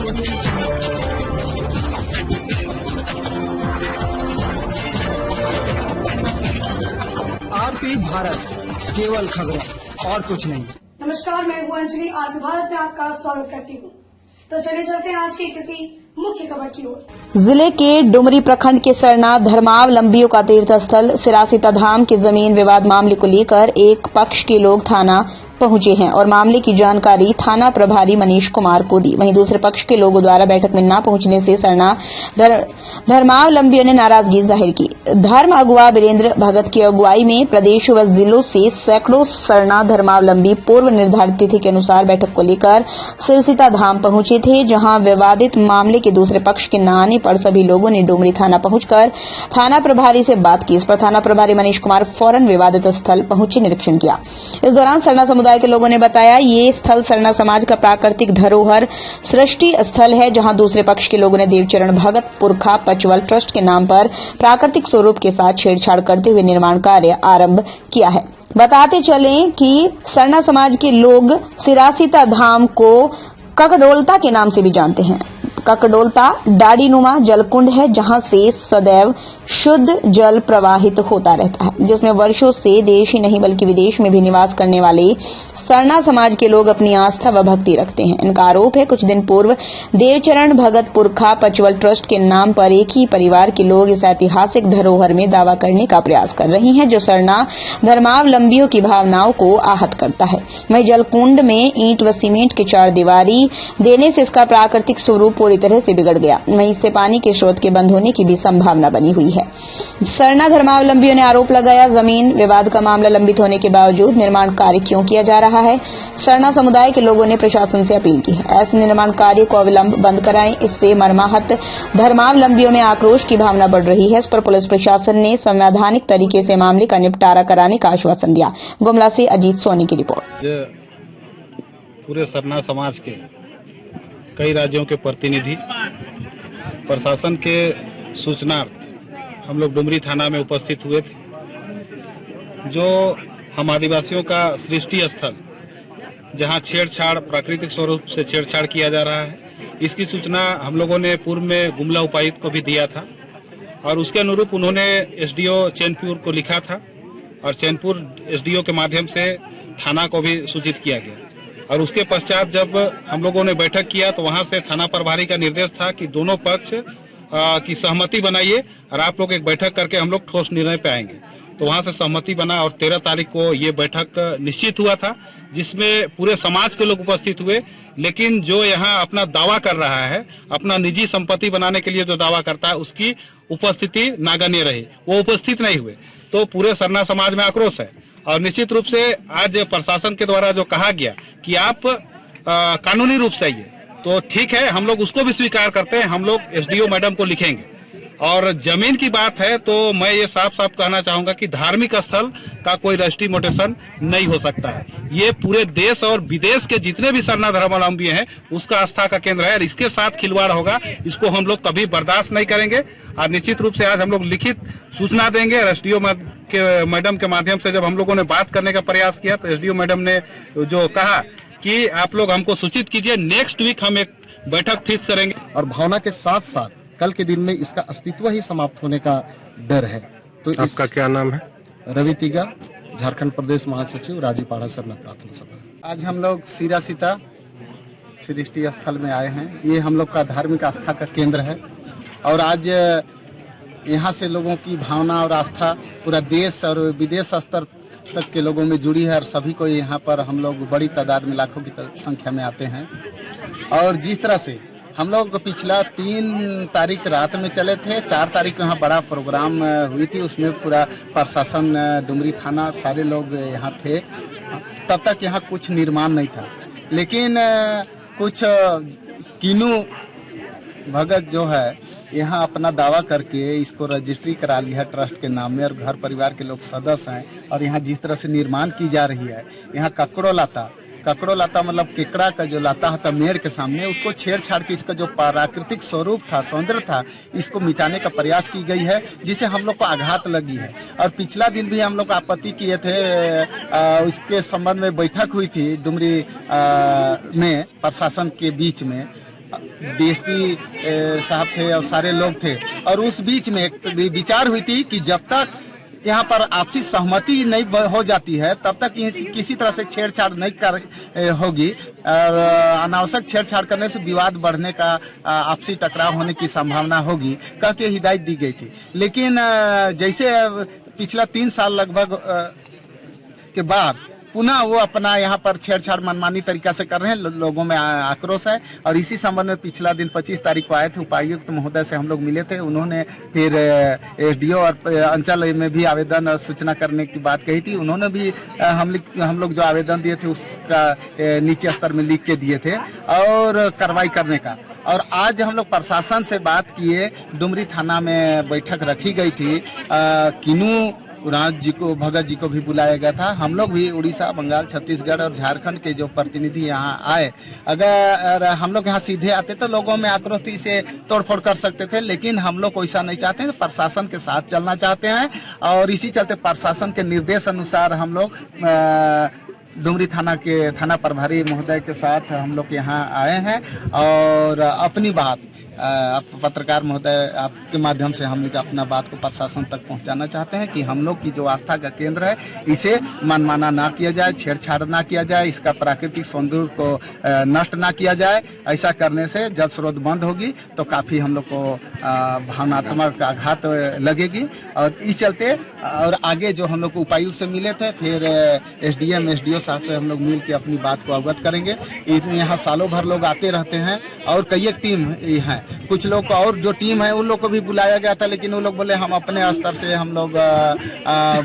आरती भारत, केवल खबरें और कुछ नहीं। नमस्कार, मैं हूँ अंजलि। आरती भारत में आपका स्वागत करती हूँ। तो चलिए चलते हैं आज की किसी मुख्य खबर की ओर। जिले के डुमरी प्रखंड के सरना धर्मावलंबियों का तीर्थ स्थल सिरासीता धाम के जमीन विवाद मामले को लेकर एक पक्ष के लोग थाना पहुंचे हैं और मामले की जानकारी थाना प्रभारी मनीष कुमार को दी। वहीं दूसरे पक्ष के लोगों द्वारा बैठक में न पहुंचने से सरना धर्मावलंबियों ने नाराजगी जाहिर की। धर्म अगुवा वीरेंद्र भगत की अगुवाई में प्रदेश व जिलों से सैकड़ों सरना धर्मावलंबी पूर्व निर्धारित तिथि के अनुसार बैठक को लेकर सिरसीता धाम पहुंचे थे, जहां विवादित मामले के दूसरे पक्ष के न आने पर सभी लोगों ने डुमरी थाना पहुंचकर थाना प्रभारी से बात की। इस पर थाना प्रभारी मनीष कुमार फौरन विवादित स्थल पहुंचे, निरीक्षण किया। इस दौरान सरना समुदाय के लोगों ने बताया ये स्थल सरना समाज का प्राकृतिक धरोहर सृष्टि स्थल है, जहां दूसरे पक्ष के लोगों ने देवचरण भगत पुरखा पचवल ट्रस्ट के नाम पर प्राकृतिक स्वरूप के साथ छेड़छाड़ करते हुए निर्माण कार्य आरंभ किया है। बताते चलें कि सरना समाज के लोग सिरासीता धाम को ककडोलता के नाम से भी जानते हैं। ककडोलता डाड़ीनुमा जलकुंड है, जहां से सदैव शुद्ध जल प्रवाहित होता रहता है, जिसमें वर्षों से देश ही नहीं बल्कि विदेश में भी निवास करने वाले सरना समाज के लोग अपनी आस्था व भक्ति रखते हैं। इनका आरोप है कुछ दिन पूर्व देवचरण भगत पुरखा पचवल ट्रस्ट के नाम पर एक ही परिवार के लोग इस ऐतिहासिक धरोहर में दावा करने का प्रयास कर रही हैं, जो सरना धर्मावलंबियों की भावनाओं को आहत करता है। वहीं जलकुंड में ईंट व सीमेंट की चार दीवारी देने से इसका प्राकृतिक स्वरूप पूरी तरह से बिगड़ गया। वहीं इससे पानी के स्रोत के बंद होने की भी संभावना बनी हुई है। सरना धर्मावलंबियों ने आरोप लगाया, जमीन विवाद का मामला लंबित होने के बावजूद निर्माण कार्य क्यों किया जा रहा है। सरना समुदाय के लोगों ने प्रशासन से अपील की है ऐसे निर्माण कार्य को अविलंब बंद कराएं। इससे मर्माहत धर्मावलंबियों में आक्रोश की भावना बढ़ रही है। इस पर पुलिस प्रशासन ने संवैधानिक तरीके से मामले का निपटारा कराने का आश्वासन दिया। गुमला से अजीत सोनी की रिपोर्ट। पूरे सरना समाज के कई राज्यों के प्रतिनिधि प्रशासन के सूचना हम लोग डुमरी थाना में उपस्थित हुए थे। जो हम आदिवासियों का सृष्टि स्थल जहां छेड़छाड़ प्राकृतिक स्वरूप से छेड़छाड़ किया जा रहा है, इसकी सूचना हम लोगों ने पूर्व में गुमला उपायुक्त को भी दिया था और उसके अनुरूप उन्होंने एसडीओ चैनपुर को लिखा था और चैनपुर एसडीओ के माध्यम से थाना को भी सूचित किया गया। और उसके पश्चात जब हम लोगों ने बैठक किया तो वहां से थाना प्रभारी का निर्देश था कि दोनों पक्ष की सहमति बनाइए और आप लोग एक बैठक करके हम लोग ठोस निर्णय पे आएंगे। तो वहां से सहमति बना और 13 तारीख को ये बैठक निश्चित हुआ था, जिसमें पूरे समाज के लोग उपस्थित हुए। लेकिन जो यहाँ अपना दावा कर रहा है, अपना निजी संपत्ति बनाने के लिए जो दावा करता है, उसकी उपस्थिति नागण्य रही, वो उपस्थित नहीं हुए। तो पूरे सरना समाज में आक्रोश है और निश्चित रूप से आज प्रशासन के द्वारा जो कहा गया कि आप कानूनी रूप से आइए, तो ठीक है, हम लोग उसको भी स्वीकार करते हैं। हम लोग एसडीओ मैडम को लिखेंगे। और जमीन की बात है तो मैं ये साफ साफ कहना चाहूंगा कि धार्मिक स्थल का कोई रजिस्ट्रीमोटेशन नहीं हो सकता है। ये पूरे देश और विदेश के जितने भी सरना धर्मावलंबी हैं उसका आस्था का केंद्र है और इसके साथ खिलवाड़ होगा, इसको हम लोग कभी बर्दाश्त नहीं करेंगे। और निश्चित रूप से आज हम लोग लिखित सूचना देंगे। एसडीओ मैडम के माध्यम से जब हम लोगों ने बात करने का प्रयास किया तो एसडीओ मैडम ने जो कहा कि आप लोग हमको सूचित कीजिए, नेक्स्ट वीक हम एक बैठक फिक्स करेंगे। और भावना के साथ साथ कल के दिन में इसका अस्तित्व ही समाप्त होने का डर है। तो आपका क्या नाम है? रवि तिगा, झारखंड प्रदेश महासचिव, राजीपाड़ा सरना प्रार्थना सभा। आज हम लोग सिरासीता सृष्टि स्थल में आए हैं। ये हम लोग का धार्मिक आस्था का केंद्र है और आज यहाँ से लोगों की भावना और आस्था पूरा देश और विदेश स्तर तक के लोगों में जुड़ी है और सभी को यहाँ पर हम लोग बड़ी तादाद में लाखों की संख्या में आते हैं। और जिस तरह से हम लोग पिछला 3 तारीख रात में चले थे, 4 तारीख को यहाँ बड़ा प्रोग्राम हुई थी, उसमें पूरा प्रशासन डुमरी थाना सारे लोग यहाँ थे। तब तक यहाँ कुछ निर्माण नहीं था, लेकिन कुछ कीनू भगत जो है यहाँ अपना दावा करके इसको रजिस्ट्री करा लिया ट्रस्ट के नाम में और घर परिवार के लोग सदस्य हैं। और यहाँ जिस तरह से निर्माण की जा रही है, यहाँ ककड़ो लाता मतलब केकड़ा का जो लाता होता मेड़ के सामने, उसको छेड़छाड़ के इसका जो प्राकृतिक स्वरूप था, सौंदर्य था, इसको मिटाने का प्रयास की गई है, जिसे हम लोग को आघात लगी है। और पिछला दिन भी हम लोग आपत्ति किए थे, उसके संबंध में बैठक हुई थी डुमरी में प्रशासन के बीच में। डीएसपी साहब थे और सारे लोग थे, और उस बीच में एक विचार हुई थी कि जब तक यहाँ पर आपसी सहमति नहीं हो जाती है तब तक किसी तरह से छेड़छाड़ नहीं होगी, और अनावश्यक छेड़छाड़ करने से विवाद बढ़ने का, आपसी टकराव होने की संभावना होगी, कह के हिदायत दी गई थी। लेकिन जैसे पिछला 3 साल लगभग के बाद पुनः वो अपना यहाँ पर छेड़छाड़ मनमानी तरीका से कर रहे हैं, लोगों में आक्रोश है। और इसी संबंध में पिछला दिन 25 तारीख को आए थे, उपायुक्त महोदय से हम लोग मिले थे, उन्होंने फिर एसडीओ और अंचल में भी आवेदन और सूचना करने की बात कही थी। उन्होंने भी हम लोग जो आवेदन दिए थे उसका नीचे स्तर में लिख के दिए थे और कार्रवाई करने का। और आज हम लोग प्रशासन से बात किए, डुमरी थाना में बैठक रखी गई थी, किनू राज जी को, भगत जी को भी बुलाया गया था। हम लोग भी उड़ीसा, बंगाल, छत्तीसगढ़ और झारखंड के जो प्रतिनिधि यहाँ आए, अगर हम लोग यहाँ सीधे आते तो लोगों में आक्रोश से तोड़फोड़ कर सकते थे, लेकिन हम लोग वैसा नहीं चाहते हैं, प्रशासन के साथ चलना चाहते हैं। और इसी चलते प्रशासन के निर्देश अनुसार हम लोग डुमरी थाना के थाना प्रभारी महोदय के साथ हम लोग यहाँ आए हैं और अपनी बात पत्रकार महोदय आपके माध्यम से हम लोग अपना बात को प्रशासन तक पहुंचाना चाहते हैं कि हम लोग की जो आस्था का केंद्र है इसे मनमाना ना किया जाए, छेड़छाड़ ना किया जाए, इसका प्राकृतिक सौंदर्य को नष्ट ना किया जाए। ऐसा करने से जल स्रोत बंद होगी तो काफी हम लोग को भावनात्मक आघात लगेगी। और इस चलते और आगे जो हम लोग उपायुक्त से मिले थे, फिर एसडीएम एसडीओ साहब से हम लोग मिल के अपनी बात को अवगत करेंगे। यहाँ सालों भर लोग आते रहते हैं और कई एक टीम है, कुछ लोग और जो टीम है उन लोग को भी बुलाया गया था, लेकिन वो लोग बोले हम अपने स्तर से हम लोग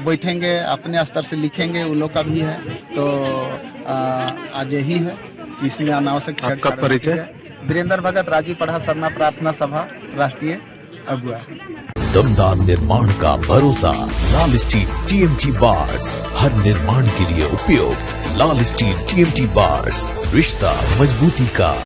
बैठेंगे, अपने स्तर से लिखेंगे, उन लोग का भी है। तो आज यही है, इसमें अनावश्यक छेड़छाड़। परिचय वीरेंद्र भगत, राजी पढ़ा सरना प्रार्थना सभा राष्ट्रीय अगुआ। दमदार निर्माण का भरोसा लाल स्टील टीएमटी बार्स, हर निर्माण के लिए उपयोग। लाल स्टील टीएमटी बार्स, रिश्ता मजबूती का।